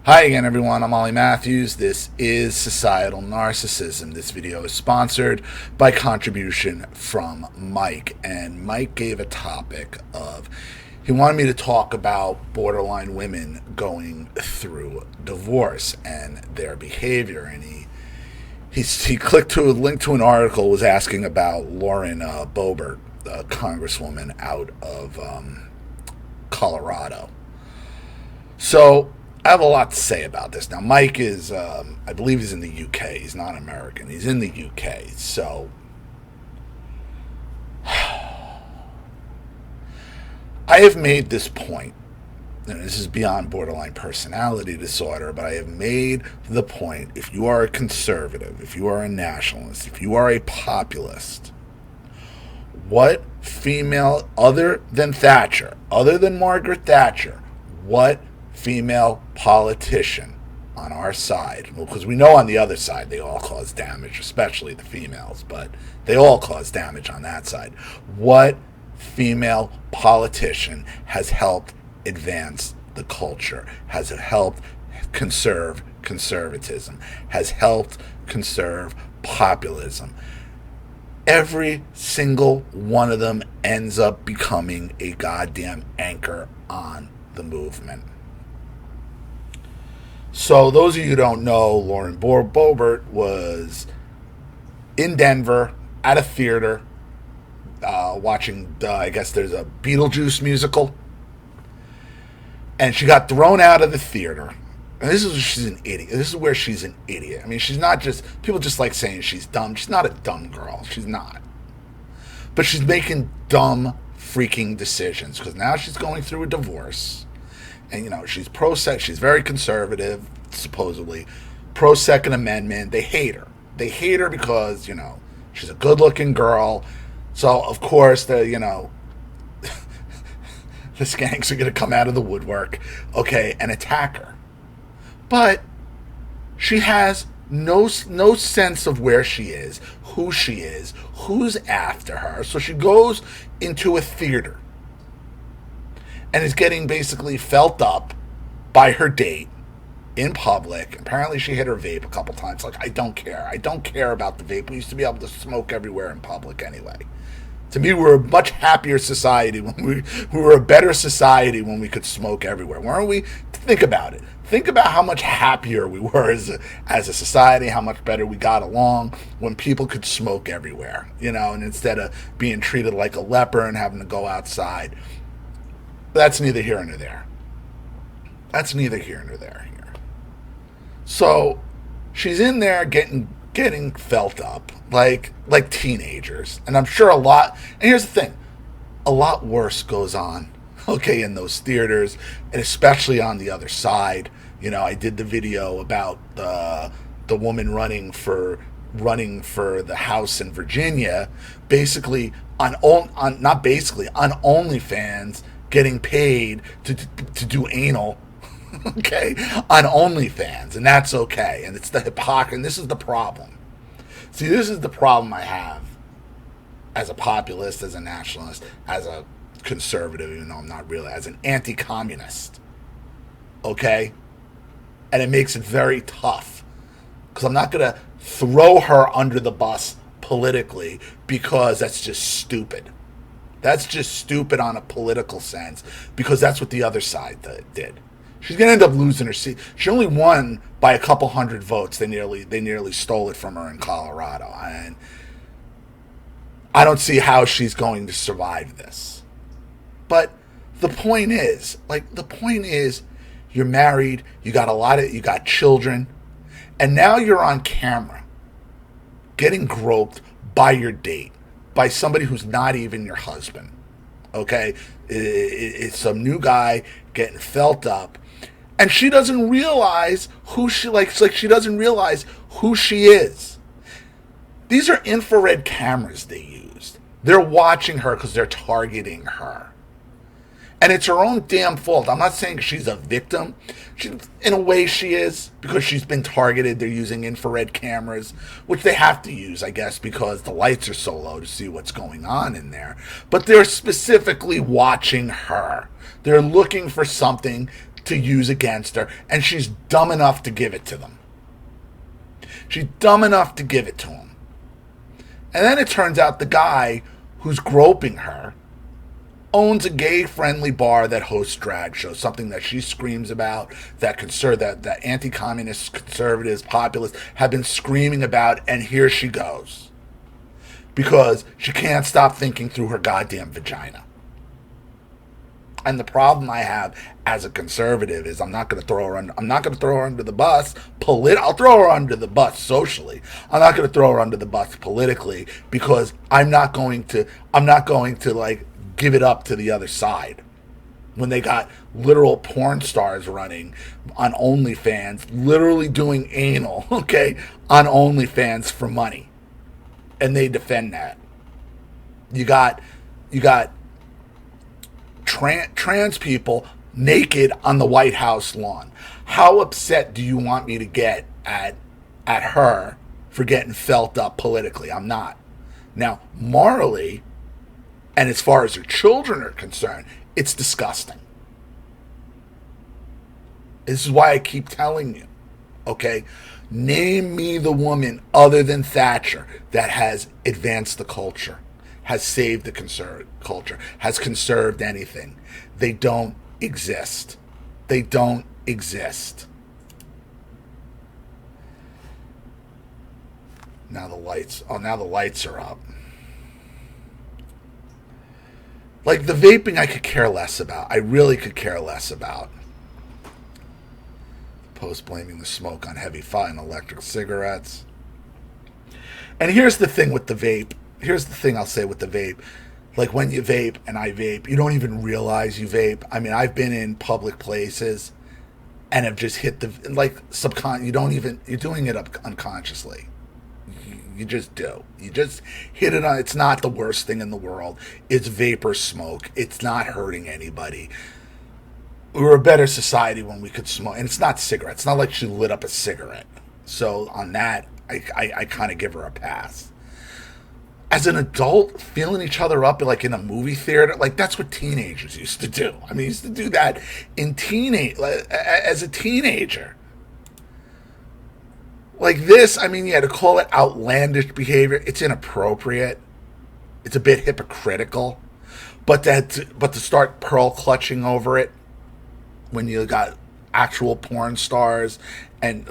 Hi again, everyone. I'm Olliemathews. This is Societal Narcissism. This video is sponsored by contribution from Mike. And Mike gave a topic of, he wanted me to talk about borderline women going through divorce and their behavior. And he clicked to a link to an article, was asking about Lauren Boebert, the congresswoman out of Colorado. So I have a lot to say about this. Now, Mike is, I believe he's in the UK. He's not American. He's in the UK. So I have made this point, and this is beyond borderline personality disorder, but I have made the point, if you are a conservative, if you are a nationalist, if you are a populist, what female, other than Thatcher, other than Margaret Thatcher, what female politician on our side, because we know on the other side they all cause damage, especially the females, but they all cause damage on that side. What female politician has helped advance the culture, has helped conserve conservatism, has helped conserve populism? Every single one of them ends up becoming a goddamn anchor on the movement. So those of you who don't know, Lauren Boebert was in Denver at a theater watching, I guess there's a Beetlejuice musical. And she got thrown out of the theater. And this is where she's an idiot. This is where she's an idiot. I mean, she's not just, people just like saying she's dumb. She's not a dumb girl. She's not. But she's making dumb freaking decisions because now she's going through a divorce. And, you know, she's pro-sex. She's very conservative, supposedly. Pro-Second Amendment. They hate her. They hate her because, you know, she's a good-looking girl. So, of course, the skanks are going to come out of the woodwork, okay, and attack her. But she has no sense of where she is, who's after her. So she goes into a theater and is getting basically felt up by her date in public. Apparently she hit her vape a couple times. Like, I don't care. I don't care about the vape. We used to be able to smoke everywhere in public anyway. To me, we were a much happier society when we were a better society when we could smoke everywhere, weren't we? Think about it. Think about how much happier we were as a society, how much better we got along when people could smoke everywhere, you know, and instead of being treated like a leper and having to go outside. That's neither here nor there. That's neither here nor there here. So she's in there getting felt up like teenagers. And I'm sure a lot, and here's the thing, a lot worse goes on, okay, in those theaters, and especially on the other side. You know, I did the video about the woman running for the House in Virginia, basically on OnlyFans, getting paid to do anal, okay, on OnlyFans, and that's okay. And it's the hypocrisy, and this is the problem. See, this is the problem I have as a populist, as a nationalist, as a conservative, even though I'm not really, as an anti-communist, okay? And it makes it very tough, because I'm not going to throw her under the bus politically, because that's just stupid. That's just stupid on a political sense, because that's what the other side did. She's going to end up losing her seat. She only won by a couple hundred votes. They nearly stole it from her in Colorado. And I don't see how she's going to survive this. But the point is, you're married, you got children, and now you're on camera getting groped by your date, by somebody who's not even your husband. Okay? It's some new guy getting felt up. And she doesn't realize who she likes. Like, she doesn't realize who she is. These are infrared cameras they used. They're watching her because they're targeting her. And it's her own damn fault. I'm not saying she's a victim. In a way she is, because she's been targeted. They're using infrared cameras, which they have to use, I guess, because the lights are so low to see what's going on in there. But they're specifically watching her. They're looking for something to use against her, and she's dumb enough to give it to them. She's dumb enough to give it to him. And then it turns out the guy who's groping her owns a gay-friendly bar that hosts drag shows, something that she screams about, that anti-communist conservatives, populists have been screaming about, and here she goes. Because she can't stop thinking through her goddamn vagina. And the problem I have as a conservative is I'm not going to throw her under the bus. I'll throw her under the bus socially. I'm not going to throw her under the bus politically, because I'm not going to like give it up to the other side. When they got literal porn stars running on OnlyFans, literally doing anal, okay, on OnlyFans for money. And they defend that. You got trans people naked on the White House lawn. How upset do you want me to get at her for getting felt up politically? I'm not. Now, morally, and as far as her children are concerned, it's disgusting. This is why I keep telling you, okay? Name me the woman other than Thatcher that has advanced the culture, has saved the culture, has conserved anything. They don't exist. They don't exist. Now the lights are up. Like the vaping I could care less about. I really could care less about. Post blaming the smoke on heavy fat and electric cigarettes. And here's the thing with the vape. Here's the thing I'll say with the vape. Like when you vape and I vape, you don't even realize you vape. I mean, I've been in public places and have just hit the, like, you're doing it unconsciously. You just do. You just hit it on, it's not the worst thing in the world. It's vapor smoke. It's not hurting anybody. We were a better society when we could smoke. And it's not cigarettes. It's not like she lit up a cigarette. So on that, I kind of give her a pass. As an adult, feeling each other up like in a movie theater, like that's what teenagers used to do. I mean, used to do that as a teenager. Like this, I mean, yeah, to call it outlandish behavior, it's inappropriate. It's a bit hypocritical. But to start pearl clutching over it when you got actual porn stars and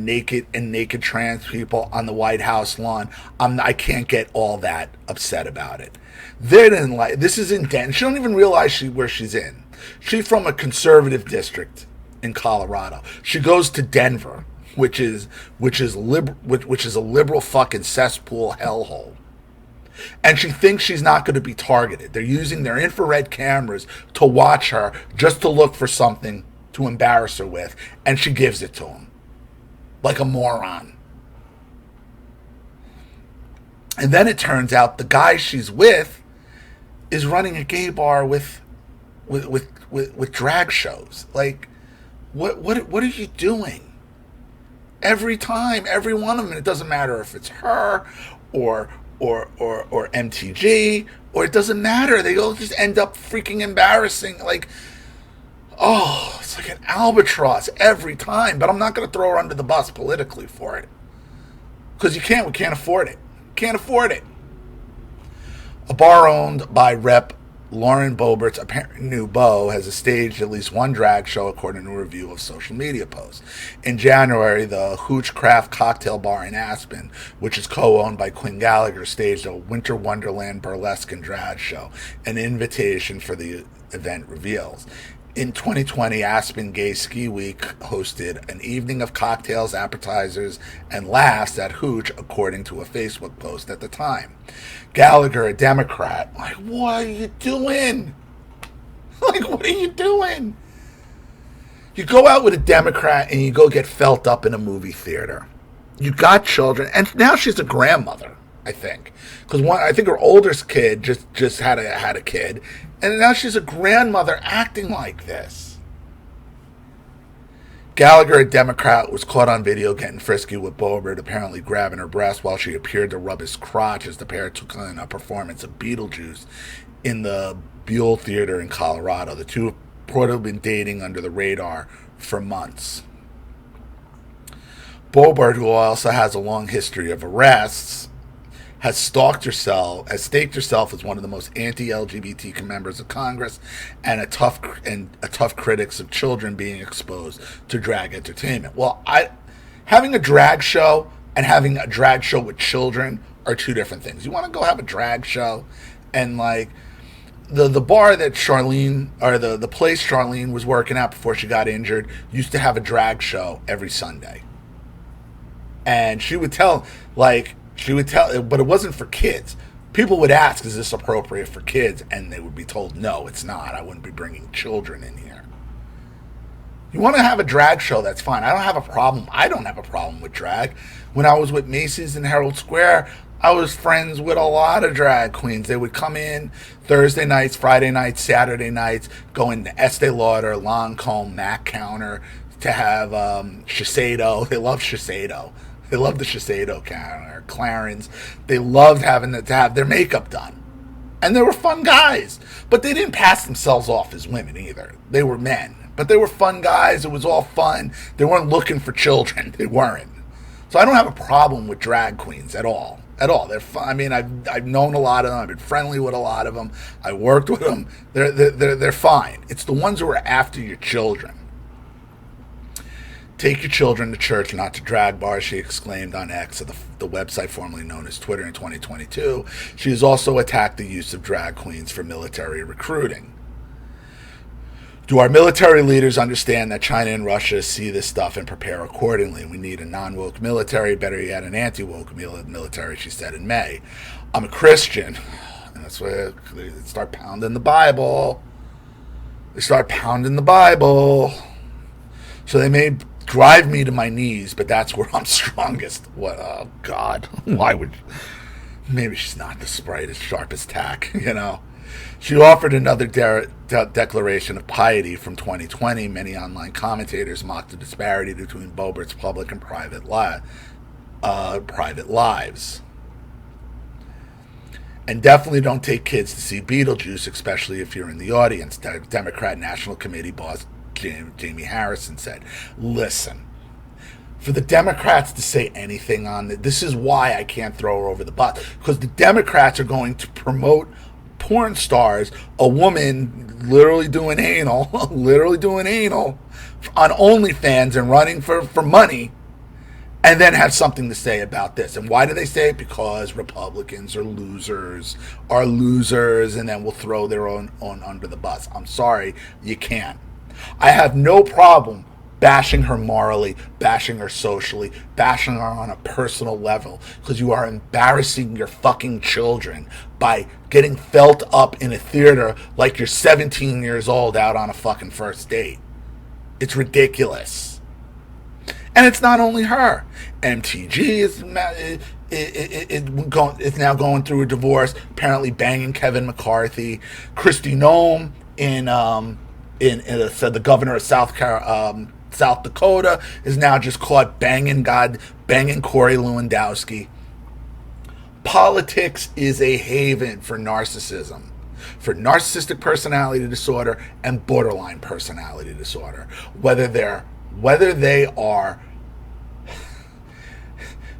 naked trans people on the White House lawn, I can't get all that upset about it. They didn't like, this is in Denver. She don't even realize where she's in. She's from a conservative district in Colorado. She goes to Denver, which is a liberal fucking cesspool hellhole. And she thinks she's not going to be targeted. They're using their infrared cameras to watch her just to look for something to embarrass her with, and she gives it to them like a moron. And then it turns out the guy she's with is running a gay bar with drag shows. Like, what are you doing? Every time, every one of them, and it doesn't matter if it's her or MTG, or it doesn't matter. They all just end up freaking embarrassing. Like, oh, it's like an albatross every time. But I'm not going to throw her under the bus politically for it. Because we can't afford it. Can't afford it. A bar owned by Rep. Lauren Boebert's apparent new beau has staged at least one drag show, according to a review of social media posts. In January, the Hooch Craft Cocktail Bar in Aspen, which is co-owned by Quinn Gallagher, staged a Winter Wonderland burlesque and drag show. An invitation for the event reveals. In 2020, Aspen Gay Ski Week hosted an evening of cocktails, appetizers, and laughs at Hooch, according to a Facebook post at the time. Gallagher, a Democrat, like, what are you doing? Like, what are you doing? You go out with a Democrat and you go get felt up in a movie theater. You got children, and now she's a grandmother, I think. Because I think her oldest kid just had a kid, and now she's a grandmother acting like this. Gallagher, a Democrat, was caught on video getting frisky with Boebert, apparently grabbing her breast while she appeared to rub his crotch as the pair took on a performance of Beetlejuice in the Buell Theater in Colorado. The two reportedly been dating under the radar for months. Boebert, who also has a long history of arrests, has staked herself as one of the most anti-LGBT members of Congress and a tough critics of children being exposed to drag entertainment. Well, having a drag show and having a drag show with children are two different things. You want to go have a drag show, and like the bar that Charlene, or the place Charlene was working at before she got injured, used to have a drag show every Sunday. And she would tell, but it wasn't for kids. People would ask, is this appropriate for kids? And they would be told, no, it's not. I wouldn't be bringing children in here. You want to have a drag show, that's fine. I don't have a problem with drag. When I was with Macy's in Herald Square, I was friends with a lot of drag queens. They would come in Thursday nights, Friday nights, Saturday nights, go into Estee Lauder, Lancome, Mac Counter to have Shiseido. They love Shiseido. They loved the Shiseido counter, Clarins. They loved having to have their makeup done. And they were fun guys. But they didn't pass themselves off as women either. They were men. But they were fun guys. It was all fun. They weren't looking for children. They weren't. So I don't have a problem with drag queens at all. At all. They're fun. I mean, I've known a lot of them. I've been friendly with a lot of them. I worked with them. They're fine. It's the ones who are after your children. Take your children to church, not to drag bars, she exclaimed on X, the website formerly known as Twitter, in 2022. She has also attacked the use of drag queens for military recruiting. Do our military leaders understand that China and Russia see this stuff and prepare accordingly? We need a non-woke military, better yet an anti-woke military, she said in May. I'm a Christian. And that's where they start pounding the Bible. So they may drive me to my knees, but that's where I'm strongest. What? Oh, God. Why would... Maybe she's not the brightest, sharpest tack, you know. She offered another declaration of piety from 2020. Many online commentators mocked the disparity between Boebert's public and private lives. And definitely don't take kids to see Beetlejuice, especially if you're in the audience. Democrat National Committee boss Jamie Harrison said, listen, for the Democrats to say anything on this is why I can't throw her over the bus, because the Democrats are going to promote porn stars, a woman literally doing anal on OnlyFans and running for money, and then have something to say about this. And why do they say it? Because Republicans are losers, and then will throw their own under the bus. I'm sorry, you can't. I have no problem bashing her morally, bashing her socially, bashing her on a personal level, because you are embarrassing your fucking children by getting felt up in a theater like you're 17 years old out on a fucking first date. It's ridiculous. And it's not only her. MTG is now going through a divorce, apparently banging Kevin McCarthy. Kristi Noem said the governor of South Dakota is now just caught banging Corey Lewandowski. Politics is a haven for narcissism, for narcissistic personality disorder and borderline personality disorder. Whether they are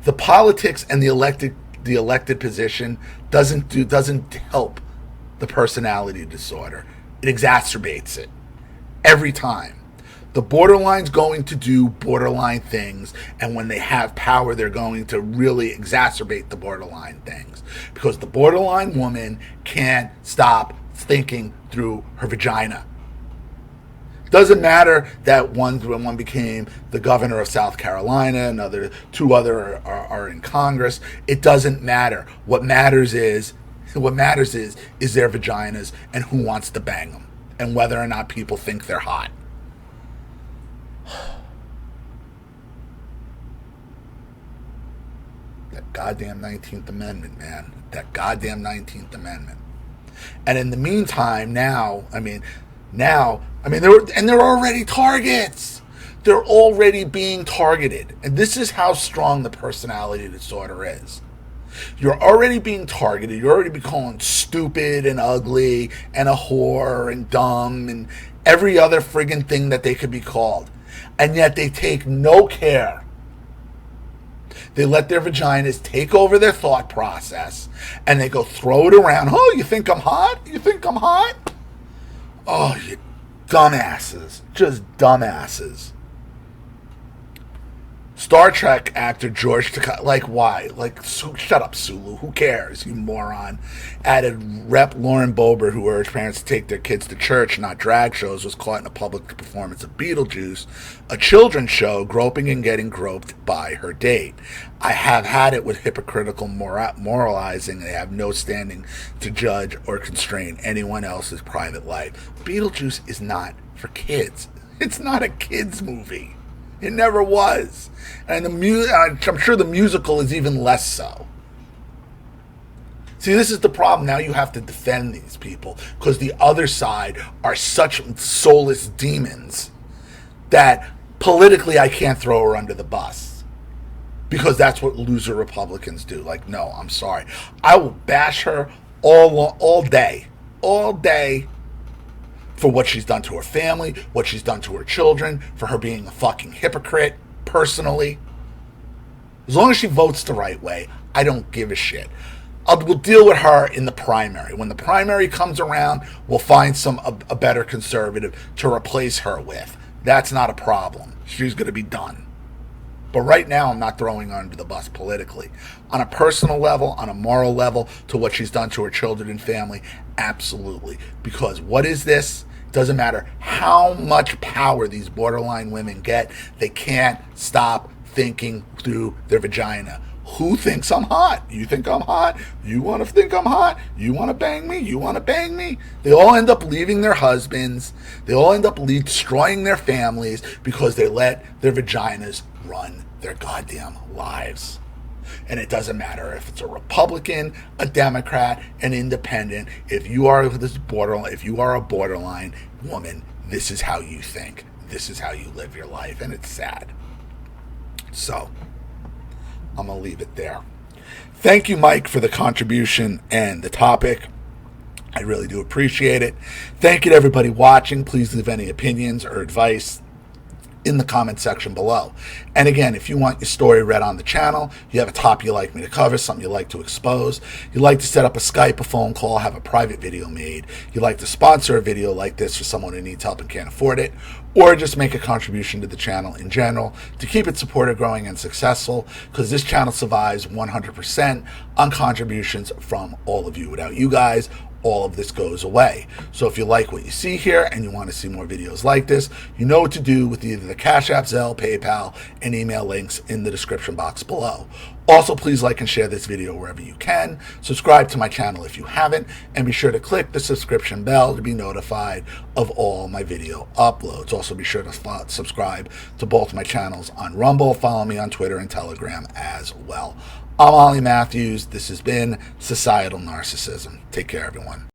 the politics and the elected position doesn't help the personality disorder. It exacerbates it every time. The borderline's going to do borderline things, and when they have power, they're going to really exacerbate the borderline things, because the borderline woman can't stop thinking through her vagina. Doesn't matter that one became the governor of South Carolina, two other are in Congress. It doesn't matter. What matters is their vaginas and who wants to bang them, and whether or not people think they're hot. That goddamn 19th Amendment, man. That goddamn 19th Amendment. And in the meantime, they're already targets. They're already being targeted. And this is how strong the personality disorder is. You're already being targeted. You're already being called stupid and ugly and a whore and dumb and every other friggin' thing that they could be called. And yet they take no care. They let their vaginas take over their thought process, and they go throw it around. Oh, you think I'm hot? You think I'm hot? Oh, you dumbasses. Just dumbasses. Star Trek actor George Takei, like, why? Like, shut up, Sulu. Who cares, you moron? Added Rep. Lauren Boebert, who urged parents to take their kids to church, not drag shows, was caught in a public performance of Beetlejuice, a children's show, groping and getting groped by her date. I have had it with hypocritical moralizing. They have no standing to judge or constrain anyone else's private life. Beetlejuice is not for kids. It's not a kids' movie. It never was. And I'm sure the musical is even less so. See, this is the problem. Now you have to defend these people because the other side are such soulless demons that politically I can't throw her under the bus because that's what loser Republicans do. Like, no, I'm sorry. I will bash her all day for what she's done to her family, what she's done to her children, for her being a fucking hypocrite, personally. As long as she votes the right way, I don't give a shit. We'll deal with her in the primary. When the primary comes around, we'll find a better conservative to replace her with. That's not a problem. She's going to be done. But right now, I'm not throwing her under the bus politically. On a personal level, on a moral level, to what she's done to her children and family, absolutely. Because what is this? Doesn't matter how much power these borderline women get, they can't stop thinking through their vagina. Who thinks I'm hot? You think I'm hot? You want to think I'm hot? You want to bang me? You want to bang me? They all end up leaving their husbands. They all end up destroying their families because they let their vaginas run their goddamn lives. And it doesn't matter if it's a Republican, a Democrat, an independent. If you are a borderline woman, this is how you think. This is how you live your life, and it's sad. So, I'm going to leave it there. Thank you, Mike, for the contribution and the topic. I really do appreciate it. Thank you to everybody watching. Please leave any opinions or advice in the comment section below. And again, if you want your story read on the channel, you have a topic you'd like me to cover, something you'd like to expose, you'd like to set up a Skype, a phone call, have a private video made, you'd like to sponsor a video like this for someone who needs help and can't afford it, or just make a contribution to the channel in general to keep it supported, growing, and successful, because this channel survives 100% on contributions from all of you. Without you guys, all of this goes away. So if you like what you see here and you want to see more videos like this, you know what to do with either the Cash App, Zelle, PayPal, and email links in the description box below. Also, please like and share this video wherever you can. Subscribe to my channel if you haven't, and be sure to click the subscription bell to be notified of all my video uploads. Also, be sure to subscribe to both my channels on Rumble. Follow me on Twitter and Telegram as well. I'm Ollie Matthews. This has been Societal Narcissism. Take care, everyone.